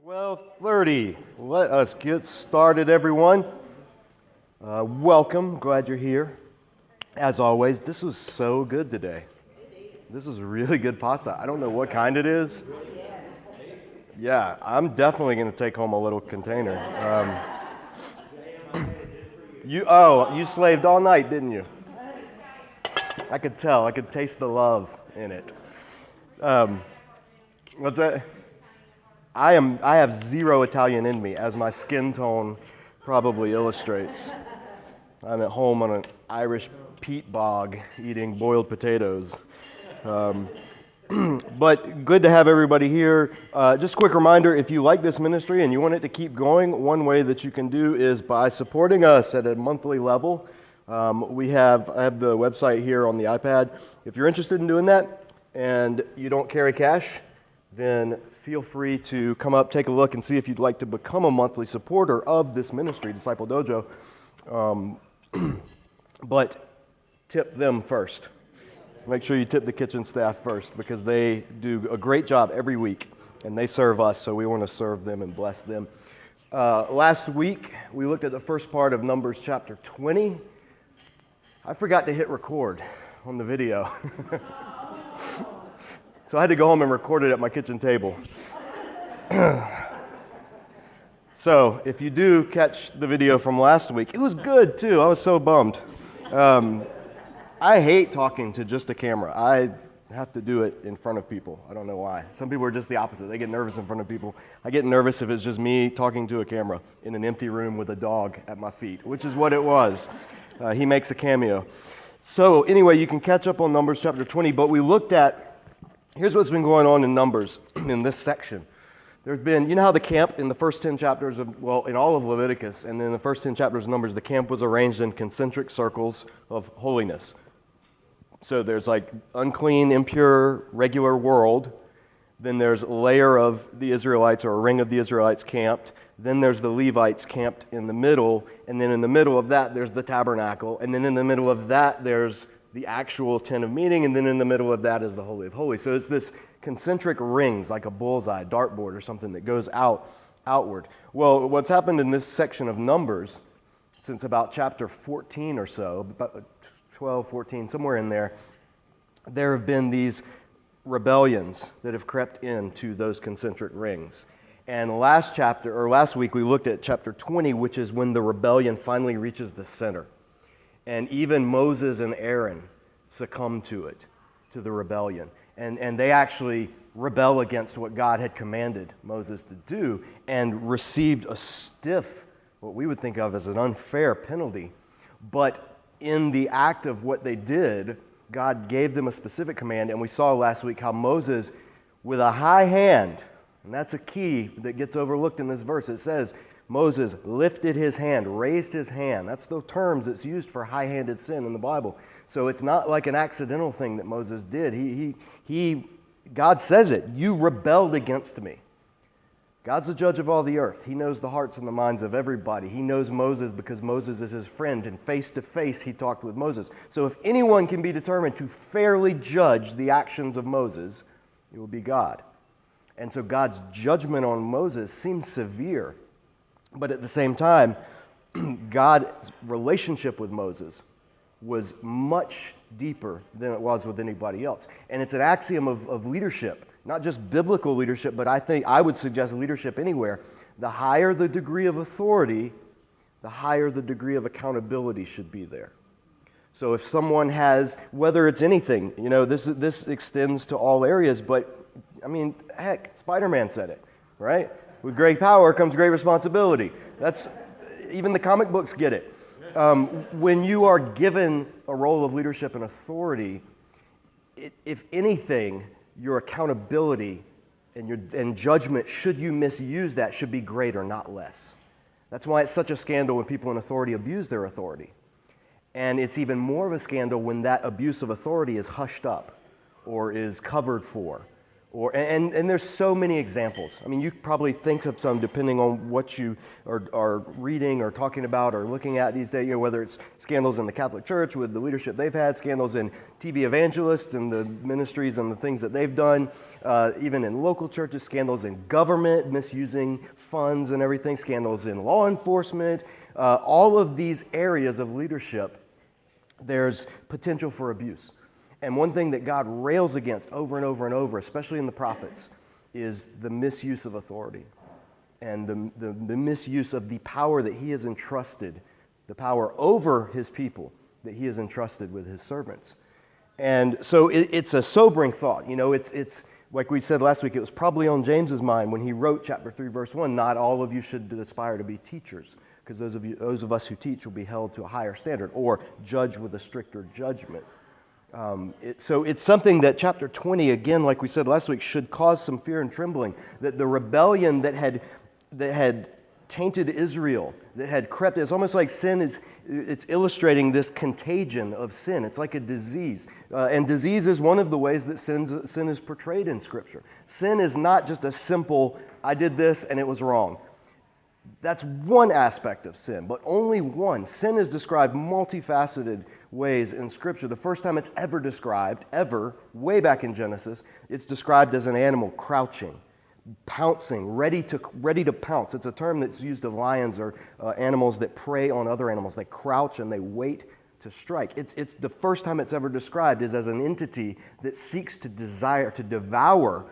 12:30. Let us get started, everyone. Welcome. Glad you're here. As always, this was so good today. This is really good pasta. I don't know what kind it is. Yeah, I'm definitely going to take home a little container. You slaved all night, didn't you? I could tell. I could taste the love in it. What's that? I have zero Italian in me, as my skin tone probably illustrates. I'm at home on an Irish peat bog eating boiled potatoes. But good to have everybody here. Just a quick reminder, if you like this ministry and you want it to keep going, one way that you can do is by supporting us at a monthly level. I have the website here on the iPad. If you're interested in doing that and you don't carry cash, then feel free to come up, take a look, and see if you'd like to become a monthly supporter of this ministry, Disciple Dojo. But tip them first. Make sure you tip the kitchen staff first, because they do a great job every week, and they serve us, so we want to serve them and bless them. Last week, we looked at the first part of Numbers chapter 20. I forgot to hit record on the video. So I had to go home and record it at my kitchen table. So if you do catch the video from last week, it was good too. I was so bummed. I hate talking to just a camera. I have to do it in front of people. I don't know why. Some people are just the opposite. They get nervous in front of people. I get nervous if it's just me talking to a camera in an empty room with a dog at my feet, which is what it was. He makes a cameo. So anyway, you can catch up on Numbers chapter 20, but we looked at, here's what's been going on in Numbers in this section. There's been, you know how the camp in the first 10 chapters of, in all of Leviticus, and in the first 10 chapters of Numbers, the camp was arranged in concentric circles of holiness. So there's like unclean, impure, regular world. Then there's a layer of the Israelites, or a ring of the Israelites camped. Then there's the Levites camped in the middle. And then in the middle of that, there's the tabernacle. And then in the middle of that, there's the actual tent of meeting. And then in the middle of that is the Holy of Holies. So it's this concentric rings, like a bullseye, dartboard or something that goes outward. Well, what's happened in this section of Numbers, since about chapter 14 or so, about 12, 14, somewhere in there, there have been these rebellions that have crept into those concentric rings. And last week, we looked at chapter 20, which is when the rebellion finally reaches the center. And even Moses and Aaron succumb to the rebellion. And they actually rebel against what God had commanded Moses to do, and received a stiff, what we would think of as an unfair penalty. But in the act of what they did, God gave them a specific command, and we saw last week how Moses, with a high hand, and that's a key that gets overlooked in this verse. It says, Moses lifted his hand, raised his hand. That's the terms that's used for high-handed sin in the Bible. So it's not like an accidental thing that Moses did. God says it, you rebelled against me. God's the judge of all the earth. He knows the hearts and the minds of everybody. He knows Moses because Moses is his friend, and face to face he talked with Moses. So if anyone can be determined to fairly judge the actions of Moses, it will be God. And so God's judgment on Moses seems severe, but at the same time, God's relationship with Moses was much deeper than it was with anybody else. And it's an axiom of leadership. Not just biblical leadership, but I would suggest leadership anywhere. The higher the degree of authority, the higher the degree of accountability should be there. So if someone has, whether it's anything, this extends to all areas, but I mean, heck, Spider-Man said it, right? With great power comes great responsibility. Even the comic books get it. When you are given a role of leadership and authority, if anything, your accountability and judgment, should you misuse that, should be greater, not less. That's why it's such a scandal when people in authority abuse their authority. And it's even more of a scandal when that abuse of authority is hushed up or is covered for And there's so many examples. I mean, you probably think of some depending on what you are reading or talking about or looking at these days, whether it's scandals in the Catholic Church with the leadership they've had, scandals in TV evangelists and the ministries and the things that they've done, even in local churches, scandals in government, misusing funds and everything, scandals in law enforcement, all of these areas of leadership, there's potential for abuse. And one thing that God rails against over and over and over, especially in the prophets, is the misuse of authority and the misuse of the power that he has entrusted, the power over his people that he has entrusted with his servants. And so it's a sobering thought. It's like we said last week, it was probably on James's mind when he wrote chapter 3, verse 1, not all of you should aspire to be teachers, because those of us who teach will be held to a higher standard or judged with a stricter judgment. So it's something that chapter 20, again, like we said last week, should cause some fear and trembling, that the rebellion that had tainted Israel, that had crept, it's almost like it's illustrating this contagion of sin. It's like a disease. And disease is one of the ways that sin is portrayed in Scripture. Sin is not just a simple, I did this and it was wrong. That's one aspect of sin, but only one. Sin is described multifaceted ways in Scripture. The first time it's ever described, way back in Genesis, it's described as an animal crouching, pouncing, ready to pounce. It's a term that's used of lions or animals that prey on other animals. They crouch and they wait to strike. It's the first time it's ever described is as an entity that seeks to devour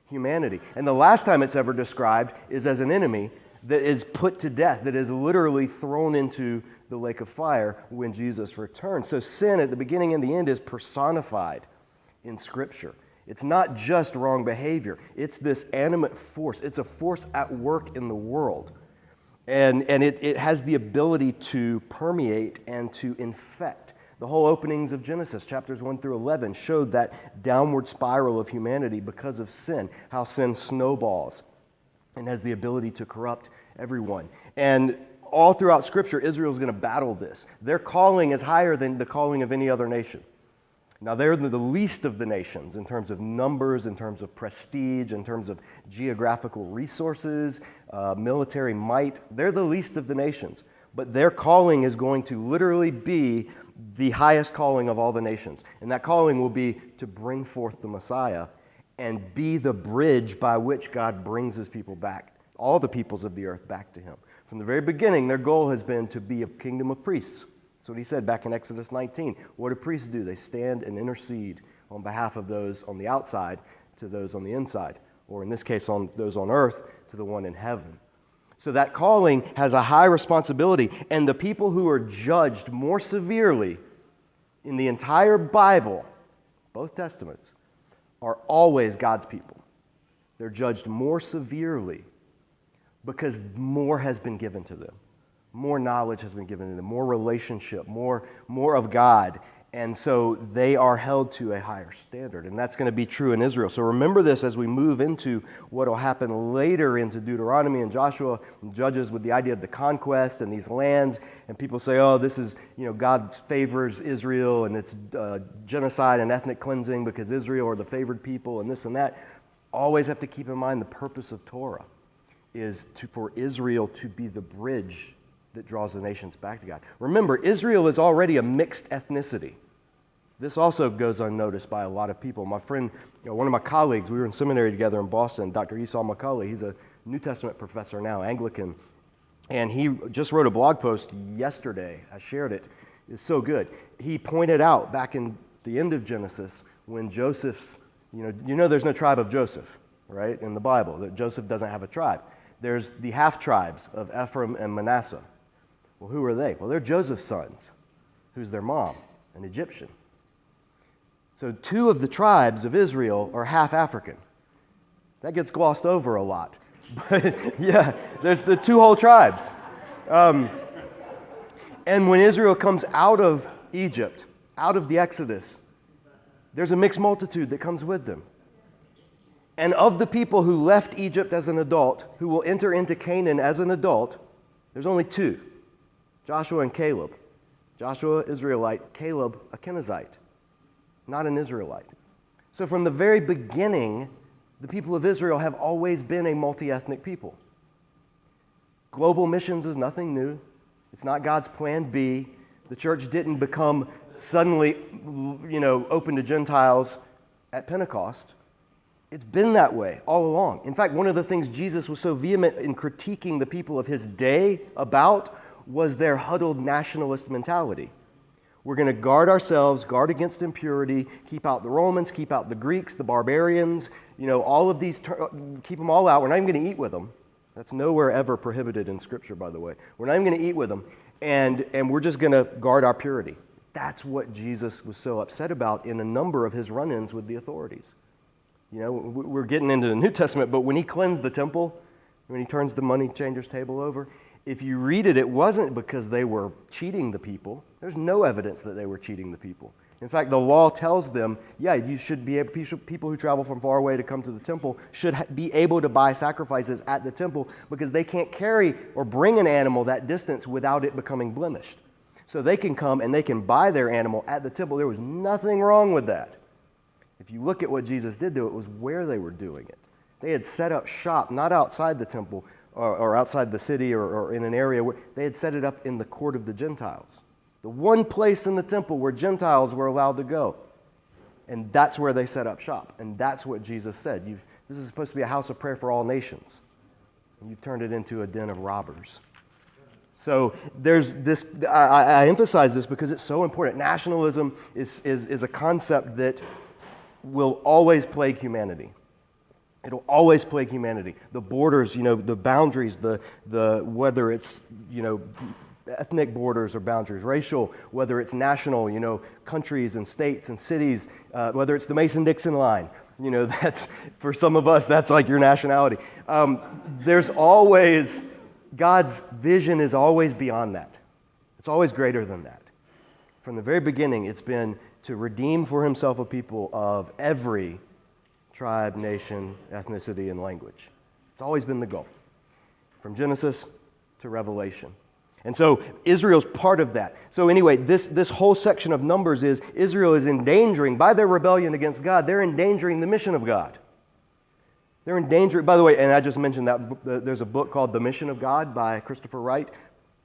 humanity. And the last time it's ever described is as an enemy that is put to death, that is literally thrown into the lake of fire when Jesus returns. So sin at the beginning and the end is personified in Scripture. It's not just wrong behavior. It's this animate force. It's a force at work in the world. And it has the ability to permeate and to infect. The whole openings of Genesis, chapters 1 through 11, showed that downward spiral of humanity because of sin, how sin snowballs and has the ability to corrupt everyone. And all throughout Scripture, Israel is going to battle this. Their calling is higher than the calling of any other nation. Now, they're the least of the nations in terms of numbers, in terms of prestige, in terms of geographical resources, military might. They're the least of the nations. But their calling is going to literally be the highest calling of all the nations. And that calling will be to bring forth the Messiah and be the bridge by which God brings his people back, all the peoples of the earth back to him. From the very beginning, their goal has been to be a kingdom of priests. That's what he said back in Exodus 19. What do priests do? They stand and intercede on behalf of those on the outside to those on the inside, or in this case, on those on earth to the one in heaven. So that calling has a high responsibility, and the people who are judged more severely in the entire Bible, both Testaments, are always God's people. They're judged more severely because more has been given to them. More knowledge has been given to them, more relationship, more of God. And so they are held to a higher standard. And that's going to be true in Israel. So remember this as we move into what will happen later into Deuteronomy and Joshua and Judges with the idea of the conquest and these lands. And people say, oh, this is, God favors Israel and it's genocide and ethnic cleansing because Israel are the favored people and this and that. Always have to keep in mind the purpose of Torah is for Israel to be the bridge that draws the nations back to God. Remember, Israel is already a mixed ethnicity. This also goes unnoticed by a lot of people. My friend, one of my colleagues, we were in seminary together in Boston, Dr. Esau McCulley, he's a New Testament professor now, Anglican, and he just wrote a blog post yesterday. I shared it. It's so good. He pointed out back in the end of Genesis when Joseph's, there's no tribe of Joseph, right, in the Bible, that Joseph doesn't have a tribe. There's the half-tribes of Ephraim and Manasseh. Well, who are they? Well, they're Joseph's sons. Who's their mom? An Egyptian. So 2 of the tribes of Israel are half African. That gets glossed over a lot. But yeah, there's the 2 whole tribes. And when Israel comes out of Egypt, out of the Exodus, there's a mixed multitude that comes with them. And of the people who left Egypt as an adult, who will enter into Canaan as an adult, there's only 2. Joshua and Caleb. Joshua, Israelite. Caleb, a Kenizzite. Not an Israelite. So from the very beginning, the people of Israel have always been a multi-ethnic people. Global missions is nothing new. It's not God's plan B. The church didn't become suddenly, open to Gentiles at Pentecost. It's been that way all along. In fact, one of the things Jesus was so vehement in critiquing the people of his day about was their huddled nationalist mentality. We're going to guard ourselves, guard against impurity, keep out the Romans, keep out the Greeks, the barbarians, all of these, keep them all out. We're not even going to eat with them. That's nowhere ever prohibited in Scripture, by the way. We're not even going to eat with them, and we're just going to guard our purity. That's what Jesus was so upset about in a number of his run-ins with the authorities. We're getting into the New Testament, but when he cleansed the temple, when he turns the money changer's table over, if you read it, it wasn't because they were cheating the people. There's no evidence that they were cheating the people. In fact, the law tells them, you should be able, people who travel from far away to come to the temple should be able to buy sacrifices at the temple because they can't carry or bring an animal that distance without it becoming blemished. So they can come and they can buy their animal at the temple. There was nothing wrong with that. If you look at what Jesus did, though, it was where they were doing it. They had set up shop, not outside the temple or outside the city or in an area where they had set it up in the court of the Gentiles. The one place in the temple where Gentiles were allowed to go. And that's where they set up shop. And that's what Jesus said. This is supposed to be a house of prayer for all nations. And you've turned it into a den of robbers. So there's this, I emphasize this because it's so important. Nationalism is a concept that will always plague humanity. It'll always plague humanity. The borders, the boundaries, the whether it's, ethnic borders or boundaries, racial, whether it's national, countries and states and cities, whether it's the Mason-Dixon line, that's, for some of us, that's like your nationality. There's always, God's vision is always beyond that. It's always greater than that. From the very beginning, it's been to redeem for himself a people of every tribe, nation, ethnicity, and language. It's always been the goal, from Genesis to Revelation. And so Israel's part of that. So anyway, this whole section of Numbers is Israel is endangering, by their rebellion against God, they're endangering the mission of God. They're endangering, by the way, and I just mentioned that there's a book called The Mission of God by Christopher Wright.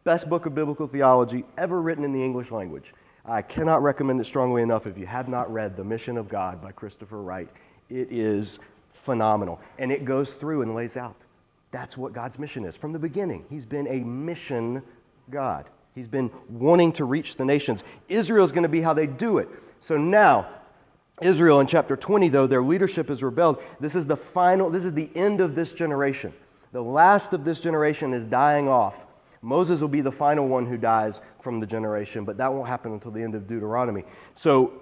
Best book of biblical theology ever written in the English language. I cannot recommend it strongly enough if you have not read The Mission of God by Christopher Wright. It is phenomenal. And it goes through and lays out. That's what God's mission is. From the beginning, he's been a mission God. He's been wanting to reach the nations. Israel's going to be how they do it. So now, Israel in chapter 20, though, their leadership has rebelled. This is the end of this generation. The last of this generation is dying off. Moses will be the final one who dies from the generation, but that won't happen until the end of Deuteronomy. So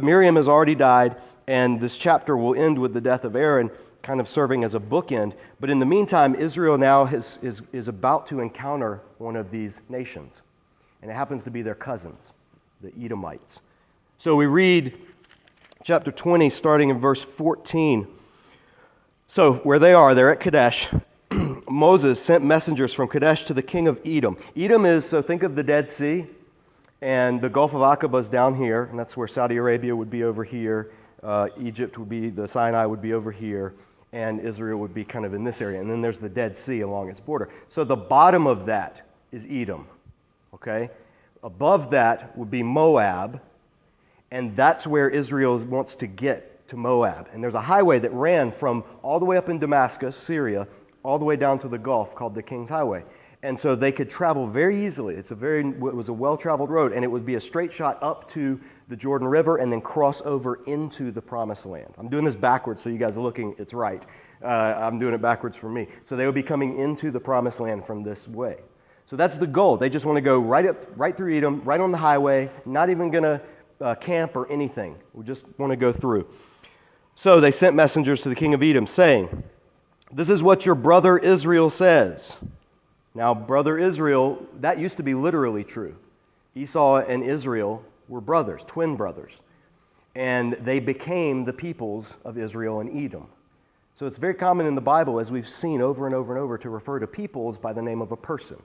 Miriam has already died, and this chapter will end with the death of Aaron, kind of serving as a bookend. But in the meantime, Israel now is about to encounter one of these nations. And it happens to be their cousins, the Edomites. So we read chapter 20, starting in verse 14. So where they are, they're at Kadesh. Moses sent messengers from Kadesh to the king of Edom. Edom is, so think of the Dead Sea, and the Gulf of Aqaba is down here, and that's where Saudi Arabia would be over here. Egypt would be, the Sinai would be over here, and Israel would be kind of in this area. And then there's the Dead Sea along its border. So the bottom of that is Edom, okay? Above that would be Moab, and that's where Israel wants to get, to Moab. And there's a highway that ran from all the way up in Damascus, Syria, all the way down to the Gulf called the King's Highway. And so they could travel very easily. It was a well-traveled road, and it would be a straight shot up to the Jordan River and then cross over into the Promised Land. I'm doing this backwards so you guys are looking, it's right. I'm doing it backwards for me. So they would be coming into the Promised Land from this way. So that's the goal. They just want to go right through Edom, right on the highway, not even going to camp or anything. We just want to go through. So they sent messengers to the king of Edom saying, "This is what your brother Israel says." Now, brother Israel, that used to be literally true. Esau and Israel were brothers, twin brothers. And they became the peoples of Israel and Edom. So it's very common in the Bible, as we've seen over and over and over, to refer to peoples by the name of a person.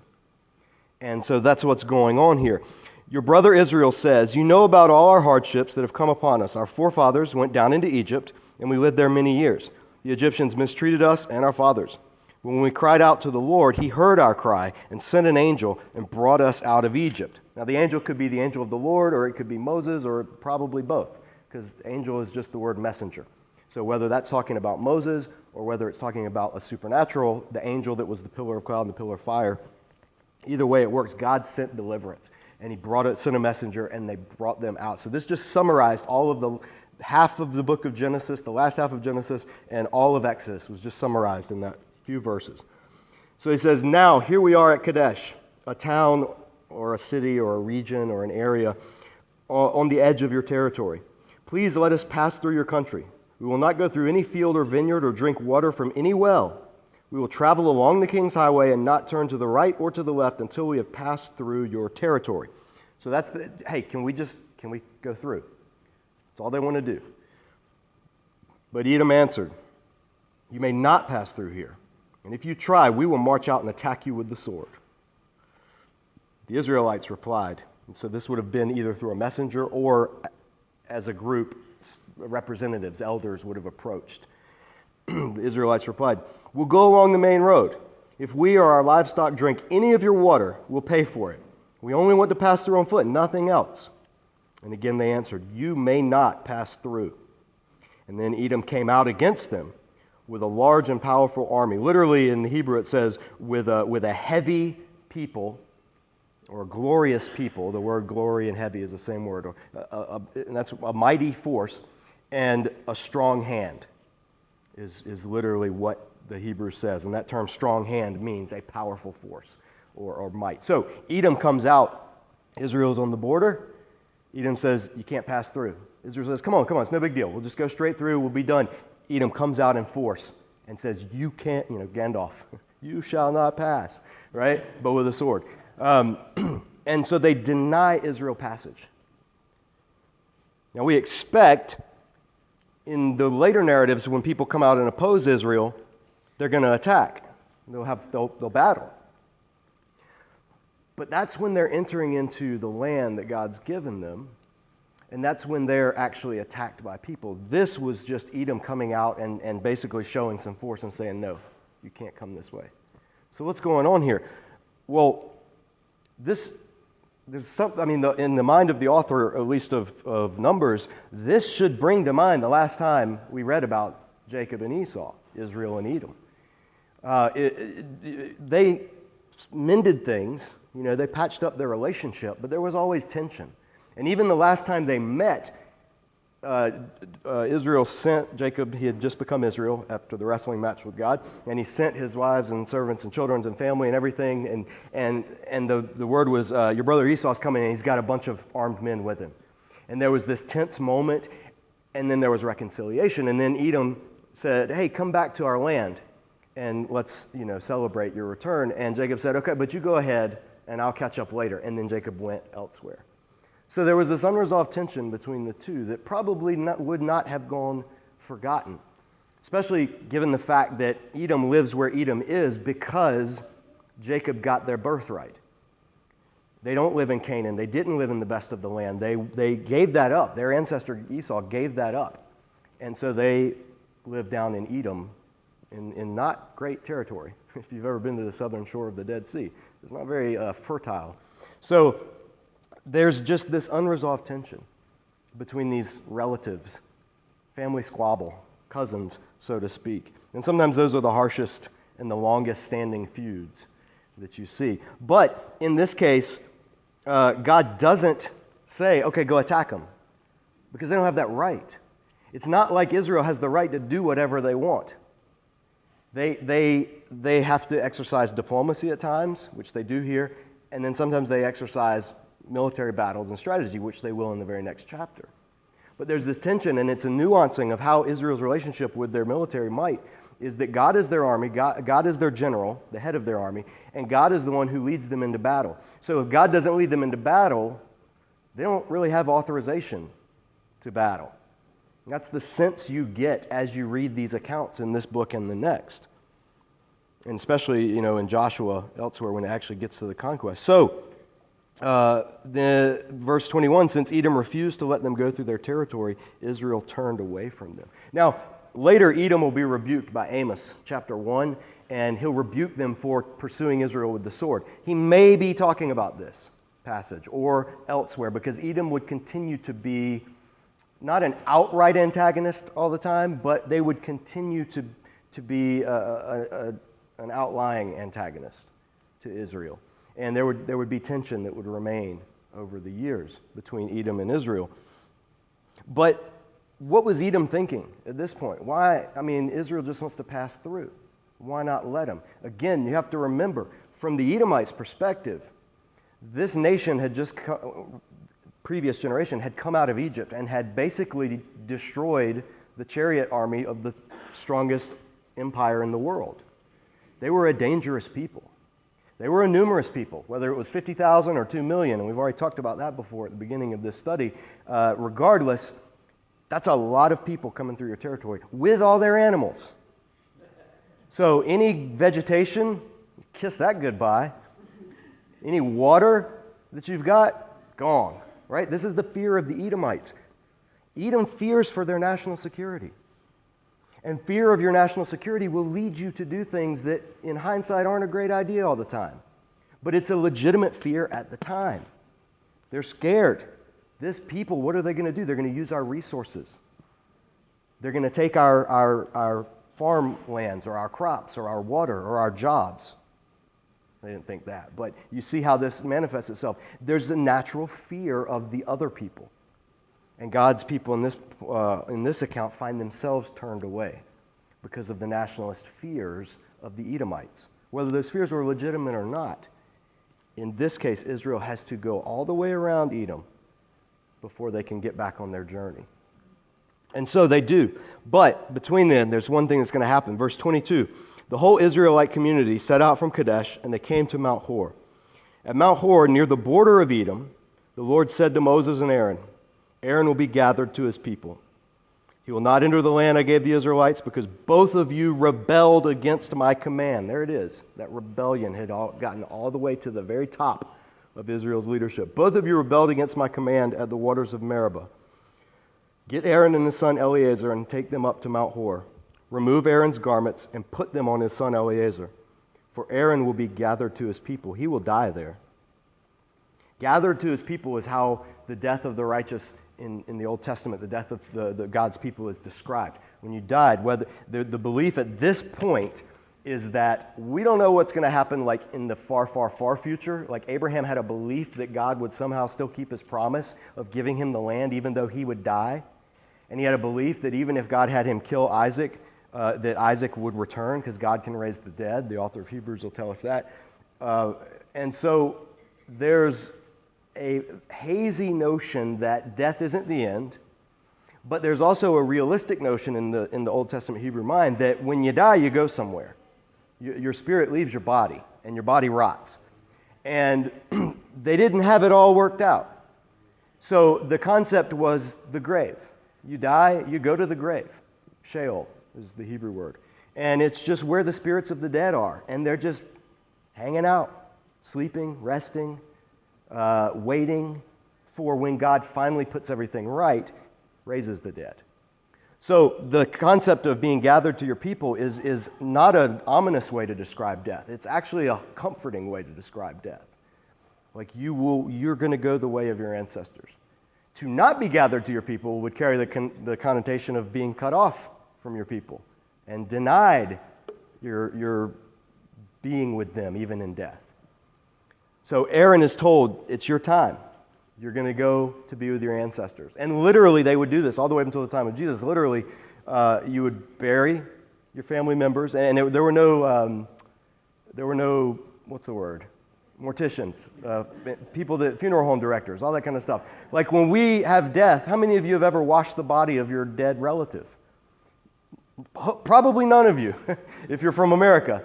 And so that's what's going on here. Your brother Israel says, you know about all our hardships that have come upon us. Our forefathers went down into Egypt, and we lived there many years. The Egyptians mistreated us and our fathers. When we cried out to the Lord, he heard our cry and sent an angel and brought us out of Egypt. Now, the angel could be the angel of the Lord, or it could be Moses, or probably both, because angel is just the word messenger. So whether that's talking about Moses, or whether it's talking about a supernatural, the angel that was the pillar of cloud and the pillar of fire, either way it works, God sent deliverance. And he sent a messenger, and they brought them out. So this just summarized all of the half of the book of Genesis, the last half of Genesis, and all of Exodus was just summarized in that few verses. So he says, now here we are at Kadesh, a town or a city or a region or an area on the edge of your territory. Please let us pass through your country. We will not go through any field or vineyard or drink water from any well. We will travel along the king's highway and not turn to the right or to the left until we have passed through your territory. So that's hey, can we go through? That's all they want to do. But Edom answered, you may not pass through here. And if you try, we will march out and attack you with the sword. The Israelites replied. And so this would have been either through a messenger or as a group, representatives, elders would have approached. The Israelites replied, we'll go along the main road. If we or our livestock drink any of your water, we'll pay for it. We only want to pass through on foot, nothing else. And again they answered, you may not pass through. And then Edom came out against them with a large and powerful army. Literally in the Hebrew it says, with a heavy people, or a glorious people. The word glory and heavy is the same word. And that's a mighty force and a strong hand. Is literally what the Hebrew says. And that term strong hand means a powerful force or might. So Edom comes out. Israel's on the border. Edom says, you can't pass through. Israel says, come on, it's no big deal. We'll just go straight through. We'll be done. Edom comes out in force and says, you can't, Gandalf, you shall not pass, right? But with a sword. And so they deny Israel passage. Now we expect in the later narratives, when people come out and oppose Israel, they're going to attack. They'll battle. But that's when they're entering into the land that God's given them, and that's when they're actually attacked by people. This was just Edom coming out and basically showing some force and saying, no, you can't come this way. So what's going on here? Well, there's something, in the mind of the author, at least of Numbers, this should bring to mind the last time we read about Jacob and Esau, Israel and Edom. They mended things, they patched up their relationship, but there was always tension. And even the last time they met, Israel sent Jacob, he had just become Israel after the wrestling match with God, and he sent his wives and servants and children and family and everything, and the word was, your brother Esau's coming and he's got a bunch of armed men with him. And there was this tense moment, and then there was reconciliation, and then Edom said, hey, come back to our land and let's celebrate your return. And Jacob said, okay, but you go ahead and I'll catch up later. And then Jacob went elsewhere. So there was this unresolved tension between the two that probably would not have gone forgotten, especially given the fact that Edom lives where Edom is because Jacob got their birthright. They don't live in Canaan. They didn't live in the best of the land. They gave that up. Their ancestor Esau gave that up. And so they live down in Edom in not great territory. If you've ever been to the southern shore of the Dead Sea, it's not very fertile. So there's just this unresolved tension between these relatives, family squabble, cousins, so to speak. And sometimes those are the harshest and the longest standing feuds that you see. But in this case, God doesn't say, okay, go attack them, because they don't have that right. It's not like Israel has the right to do whatever they want. They have to exercise diplomacy at times, which they do here, and then sometimes they exercise military battles and strategy, which they will in the very next chapter. But there's this tension, and it's a nuancing of how Israel's relationship with their military might is that God is their army, God is their general, the head of their army, and God is the one who leads them into battle. So if God doesn't lead them into battle, they don't really have authorization to battle. That's the sense you get as you read these accounts in this book and the next. And especially, in Joshua, elsewhere, when it actually gets to the conquest. So, Verse 21, since Edom refused to let them go through their territory, Israel turned away from them. Now, later Edom will be rebuked by Amos, chapter 1, and he'll rebuke them for pursuing Israel with the sword. He may be talking about this passage or elsewhere, because Edom would continue to be not an outright antagonist all the time, but they would continue to be an outlying antagonist to Israel. And there would be tension that would remain over the years between Edom and Israel. But what was Edom thinking at this point? Why? I mean, Israel just wants to pass through. Why not let them? Again, you have to remember, from the Edomites' perspective, this nation had just previous generation had come out of Egypt and had basically destroyed the chariot army of the strongest empire in the world. They were a dangerous people. They were a numerous people, whether it was 50,000 or 2 million, and we've already talked about that before at the beginning of this study. Regardless, that's a lot of people coming through your territory with all their animals. So any vegetation, kiss that goodbye. Any water that you've got, gone, right? This is the fear of the Edomites. Edom fears for their national security. And fear of your national security will lead you to do things that, in hindsight, aren't a great idea all the time. But it's a legitimate fear at the time. They're scared. This people, what are they going to do? They're going to use our resources. They're going to take our farmlands or our crops or our water or our jobs. They didn't think that. But you see how this manifests itself. There's a natural fear of the other people. And God's people in this account find themselves turned away because of the nationalist fears of the Edomites. Whether those fears were legitimate or not, in this case, Israel has to go all the way around Edom before they can get back on their journey. And so they do. But between then, there's one thing that's going to happen. Verse 22, the whole Israelite community set out from Kadesh, and they came to Mount Hor. At Mount Hor, near the border of Edom, the Lord said to Moses and Aaron, Aaron will be gathered to his people. He will not enter the land I gave the Israelites because both of you rebelled against my command. There it is. That rebellion had gotten all the way to the very top of Israel's leadership. Both of you rebelled against my command at the waters of Meribah. Get Aaron and his son Eleazar and take them up to Mount Hor. Remove Aaron's garments and put them on his son Eleazar. For Aaron will be gathered to his people. He will die there. Gathered to his people is how the death of the righteous in the Old Testament, the death of the God's people is described. When you died, the belief at this point is that we don't know what's going to happen like in the far, far, far future. Like Abraham had a belief that God would somehow still keep his promise of giving him the land even though he would die. And he had a belief that even if God had him kill Isaac, that Isaac would return because God can raise the dead. The author of Hebrews will tell us that. And so there's a hazy notion that death isn't the end, but there's also a realistic notion in the Old Testament Hebrew mind that when you die, you go somewhere. Your spirit leaves your body, and your body rots. And they didn't have it all worked out. So the concept was the grave. You die, you go to the grave. Sheol is the Hebrew word. And it's just where the spirits of the dead are, and they're just hanging out, sleeping, resting, waiting for when God finally puts everything right, raises the dead. So the concept of being gathered to your people is not an ominous way to describe death. It's actually a comforting way to describe death. Like you're going to go the way of your ancestors. To not be gathered to your people would carry the connotation of being cut off from your people and denied your being with them even in death. So Aaron is told, it's your time. You're going to go to be with your ancestors. And literally, they would do this all the way up until the time of Jesus. Literally, you would bury your family members, and there were no, what's the word? Morticians, funeral home directors, all that kind of stuff. Like when we have death, how many of you have ever washed the body of your dead relative? Probably none of you, if you're from America.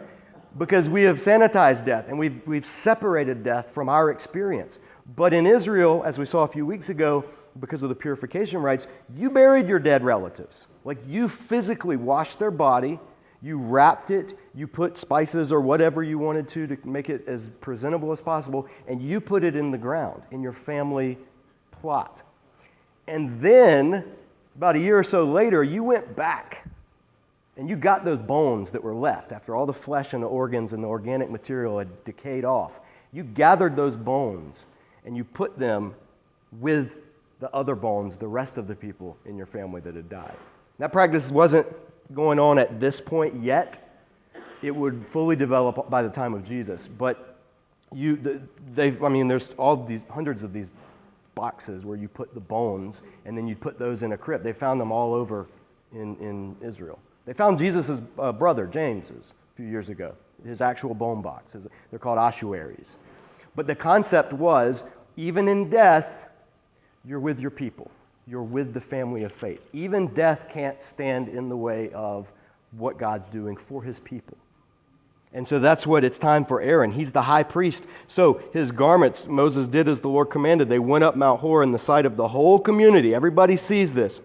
Because we have sanitized death and we've separated death from our experience. But in Israel, as we saw a few weeks ago, because of the purification rites, you buried your dead relatives. Like you physically washed their body, You wrapped it, you put spices or whatever you wanted to make it as presentable as possible, and you put it in the ground, in your family plot. And then, about a year or so later, you went back and you got those bones that were left after all the flesh and the organs and the organic material had decayed off. You gathered those bones and you put them with the other bones, the rest of the people in your family that had died. That practice wasn't going on at this point yet. It would fully develop by the time of Jesus. But there's all these hundreds of these boxes where you put the bones, and then you put those in a crypt. They found them all over in Israel. They found Jesus' brother, James's, a few years ago, his actual bone box. They're called ossuaries. But the concept was, even in death, you're with your people. You're with the family of faith. Even death can't stand in the way of what God's doing for his people. And so that's what it's time for Aaron. He's the high priest. So his garments, Moses did as the Lord commanded. They went up Mount Hor in the sight of the whole community. Everybody sees this.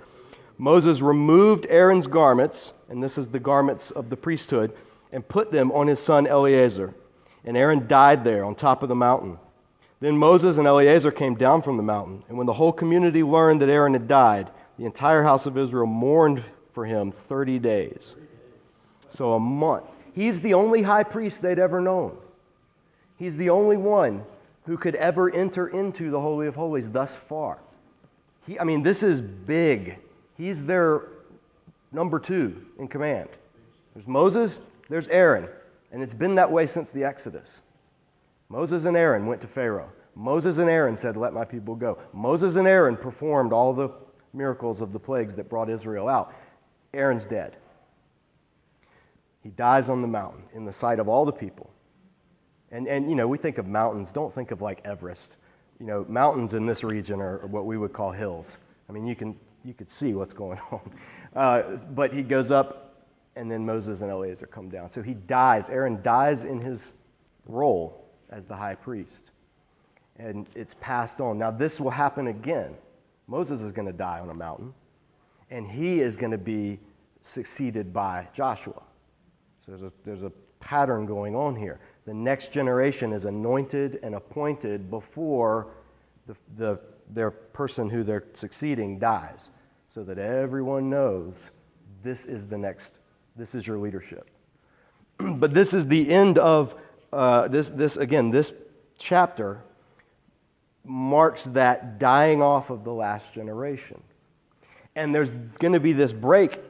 Moses removed Aaron's garments, and this is the garments of the priesthood, and put them on his son Eleazar. And Aaron died there on top of the mountain. Then Moses and Eleazar came down from the mountain, and when the whole community learned that Aaron had died, the entire house of Israel mourned for him 30 days. So a month. He's the only high priest they'd ever known. He's the only one who could ever enter into the Holy of Holies thus far. This is big. He's their number 2 in command. There's Moses, there's Aaron, and it's been that way since the Exodus. Moses and Aaron went to Pharaoh. Moses and Aaron said, "Let my people go." Moses and Aaron performed all the miracles of the plagues that brought Israel out. Aaron's dead. He dies on the mountain in the sight of all the people. And we think of mountains. Don't think of like Everest. Mountains in this region are what we would call hills. You could see what's going on. But he goes up, and then Moses and Eleazar come down. So he dies. Aaron dies in his role as the high priest. And it's passed on. Now this will happen again. Moses is going to die on a mountain, and he is going to be succeeded by Joshua. So there's a pattern going on here. The next generation is anointed and appointed before their person who they're succeeding dies, so that everyone knows this is your leadership. But this is the end of this chapter marks that dying off of the last generation. And there's going to be this break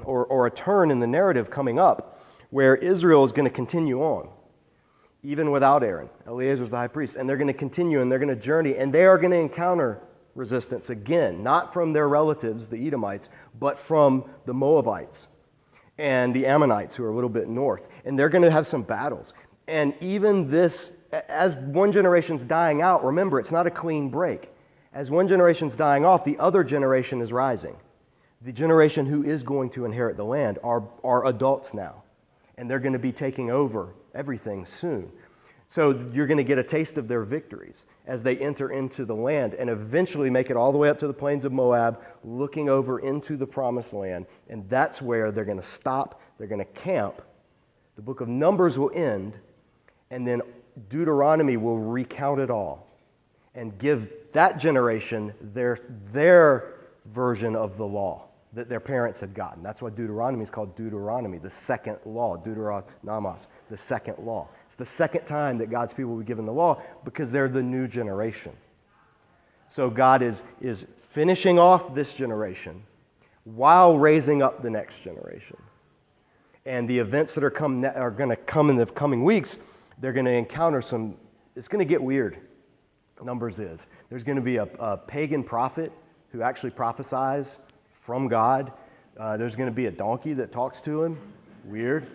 or a turn in the narrative coming up where Israel is going to continue on, even without Aaron. Eleazar's the high priest. And they're going to continue, and they're going to journey, and they are going to encounter resistance again, not from their relatives, the Edomites, but from the Moabites and the Ammonites, who are a little bit north. And they're going to have some battles. And even this, as one generation's dying out, remember, it's not a clean break. As one generation's dying off, the other generation is rising. The generation who is going to inherit the land are adults now. And they're going to be taking over everything soon. So you're going to get a taste of their victories as they enter into the land and eventually make it all the way up to the plains of Moab, looking over into the promised land. And that's where they're going to stop, they're going to camp. The book of Numbers will end, and then Deuteronomy will recount it all and give that generation their version of the law that their parents had gotten. That's why Deuteronomy is called Deuteronomy, the second law, Deuteronomos, the second law. It's the second time that God's people will be given the law because they're the new generation. So God is finishing off this generation while raising up the next generation. And the events that are going to come in the coming weeks, they're going to encounter it's going to get weird. Numbers is. There's going to be a pagan prophet who actually prophesies from God. There's going to be a donkey that talks to him. Weird.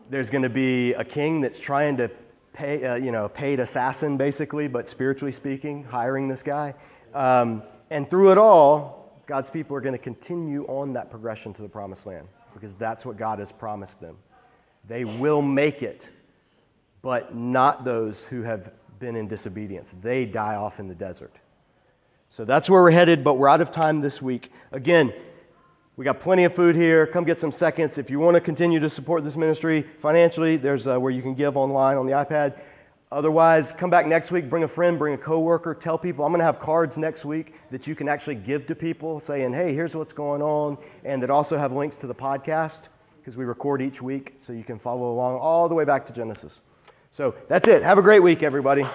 There's going to be a king that's trying to paid assassin, basically, but spiritually speaking, hiring this guy. And through it all, God's people are going to continue on that progression to the promised land because that's what God has promised them. They will make it, but not those who have been in disobedience. They die off in the desert. So that's where we're headed, but we're out of time this week. Again, We got plenty of food here. Come get some seconds. If you want to continue to support this ministry financially, there's where you can give online on the iPad. Otherwise, come back next week, bring a friend, bring a coworker, tell people. I'm going to have cards next week that you can actually give to people saying, hey, here's what's going on, and that also have links to the podcast because we record each week so you can follow along all the way back to Genesis. So that's it. Have a great week, everybody.